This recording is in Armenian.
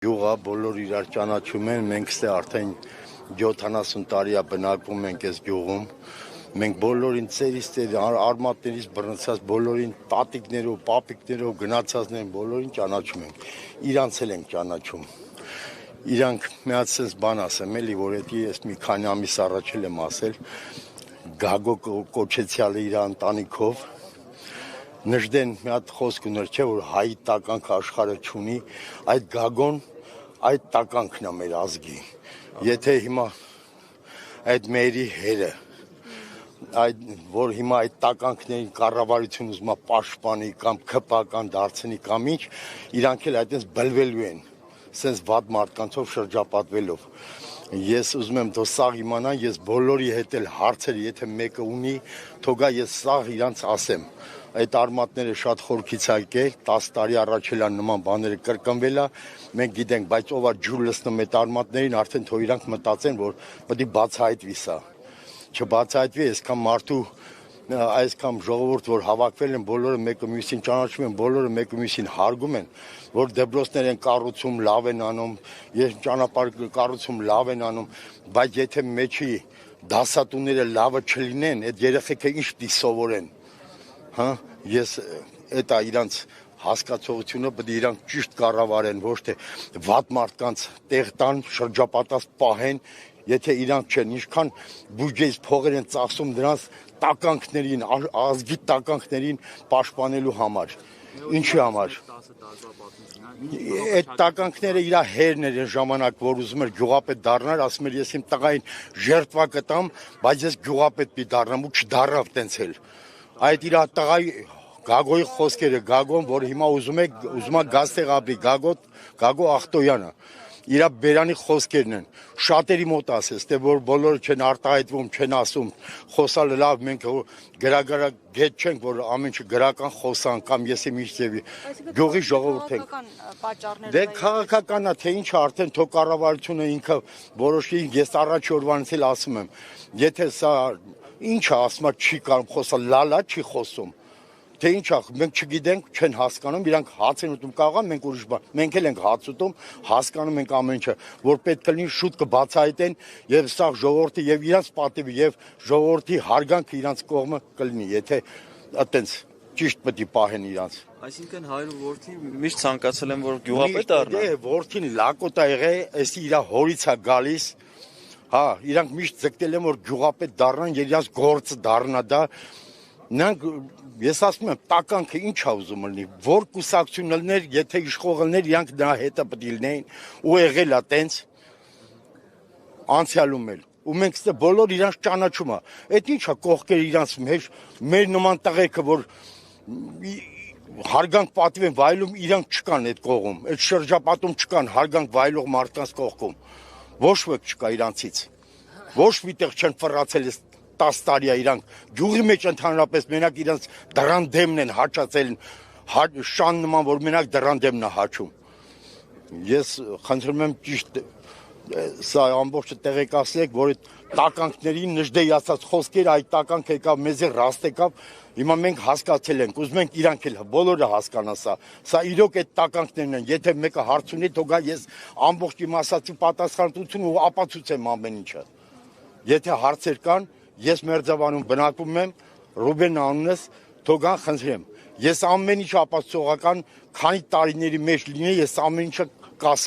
Գյուղը բոլոր իրար ճանաչում են, մենք ստե արդեն 70 տարի է բնակվում ենք այս գյուղում, մենք բոլորին ծերից արմատներից բռնցած բոլորին տատիկներով, պապիկներով գնացածներին բոլորին ճանաչում ենք, իրանց էլ ենք ճանաչում, իրանք մի հատ sense բան ասեմ էլի, որ էդի ես մի քանի ամիս առաջ եմ ասել, Գագո կոչեցյալը իր ընտանիքով Նժդեն մի հատ խոսք ուներ, չէ, որ հայի տականք աշխարհը չունի, այդ Գագոն այդ տականքն է մեր ազգի։ Եթե հիմա այդ մերի հերը, որ հիմա այդ տականքներին կառավարություն ուզում է պաշտպանի կամ քպական դարձնի կամ ինչ, իրանք էլ այդպես բլվելու են, սենց վատ մարդկանցով շրջապատվելով։ Ես ուզում եմ թող սաղ իմանան, ես բոլորի հետ էլ հարցերը, եթե մեկը ունի, թողա ես սաղ իրանց ասեմ։ Այդ արմատները շատ խորքից եկե, 10 տարի առաջ էլ նման բաները կրկնվել է, մենք գիտենք, բայց ով է ջուր լցնում այդ արմատներին, արդեն թող իրանք մտածեն, որ պետք է բացահայտվի սա։ Չբացահայտվի, այսքան մարդու այսքան ժողովուրդ, որ հավաքվել են, բոլորը մեկը մյուսին ճանաչում են, բոլորը մեկը մյուսին հարգում են, որ դպրոցներ են կառուցում, լավ են անում, ես ճանապարհ կառուցում, լավ են անում, բայց եթե մեջի դասատուները լավը չլինեն, այդ երեխեքը ինչ պիտի սովորեն։ Հա, ես այդ իրանց հասկացողությունը պետք է իրանք ճիշտ կառավարեն, ոչ թե վատ մարդկանց տեղ տան, շրջապատած պահեն, եթե իրանք չեն, ինչքան բյուջեից փողեր են ծախսում դրանց տականքներին, ազգի տականքներին պաշտպանելու համար։ Ինչի համար։ Այդ տականքները իր հերն էր այն ժամանակ, որ ուզում էր գյուղապետ դառնալ, ասում էր ես իմ տղային ժերտվա կտամ, բայց ես գյուղապետ պիտի դառնամ ու չդառավ տենց էլ։ Այդ իր տղայի Գագոյի խոսքերը, Գագոն, որ հիմա ուզում է գազտեղ ապրի, Գագո Ախտոյանը, իր բերանի խոսքերն են, շատերի մոտ ասես, թե որ բոլորը չեն արտահայտվում, չեն ասում, խոսալը լավ, մենք գետ չենք, որ ամեն ինչ գրական խոսան կամ եսի միջևի, գյուղի ժողովուրդ ենք։ Դե քաղաքական է, թե ինչ արդեն թող կառավարությունը ինքը որոշի, ես առաջ օրվանից էլ ասում եմ, եթե սա ինչը ասում է չի կարող խոսալ, լալա չի խոսում, թե ինչ մենք չգիտենք, չեն հասկանում, իրանք հաց են ուտում, կարող է մենք ուրիշ բան, մենք էլ ենք հաց ուտում, հասկանում ենք ամեն ինչը, որ պետք է լինի շուտ կբացահայտեն եւ սա ժողովրդի եւ իրանց պատիվը եւ ժողովրդի հարգանքը իրանց կողմը կլինի, եթե այտենց ճիշտ պետք է պահեն իրանց։ Այսինքն հայր ու որդի միշտ ցանկացել են, որ գյուղապետ դառնան։ Դե որդին լակոտ ա եղել, էսի իր հորից է գալիս, հա, իրանք միշտ ձգտել են, որ գյուղապետ դառնան, իրանց գործը դառնա դա։ Նրանք ես ասում եմ, տականքը ինչ է ուզում լինի, որ կուսակցություն լիներ, եթե իշխող լիներ, իրանք նրա հետը պետք է լինեին, ու եղել է տենց անցյալում էլ։ Ու մենք ստե բոլոր իրանց ճանաչում է։ Այդ ինչ է կողքեր իրանց մեր նման տղեկը, որ հարգանք պատիվ են վայելում, իրանք չկան այդ կողում, այդ շրջապատում չկան հարգանք վայելող մարդկանց կողքում։ Ոչ ոք չկա իրանցից։ Ոչ միտեղ չեն ֆռացել 10 տարի է իրանք գյուղի մեջ ընդհանրապես մենակ իրանց դռան դեմն են հաճացել շան նման, որ մենակ դռան դեմն է հաճում։ Ես խնդրում եմ ճիշտ սա ամբողջը տեղեկացրեք, որ այդ տականքներին Նժդեի ասած խոսքերը, այդ տականքը եկավ մեզ ռաստ եկավ, հիմա մենք հասկացել ենք, ուզում ենք իրանք էլ բոլորը հասկանա սա իրոք այդ տականքներն են, եթե մեկը հարց ունի, թողա ես ամբողջ իմ ասածի պատասխանատվությունը ու ապացուցեմ ամեն ինչը։ Եթե հարցեր կան, ես Մերձավանում բնակվում եմ, Ռուբեն անունս, թողան խնդրեմ։ Ես ամեն ինչ ապացուցողական, քանի տարիների մեջ լինի, ես ամեն ինչը կասեմ։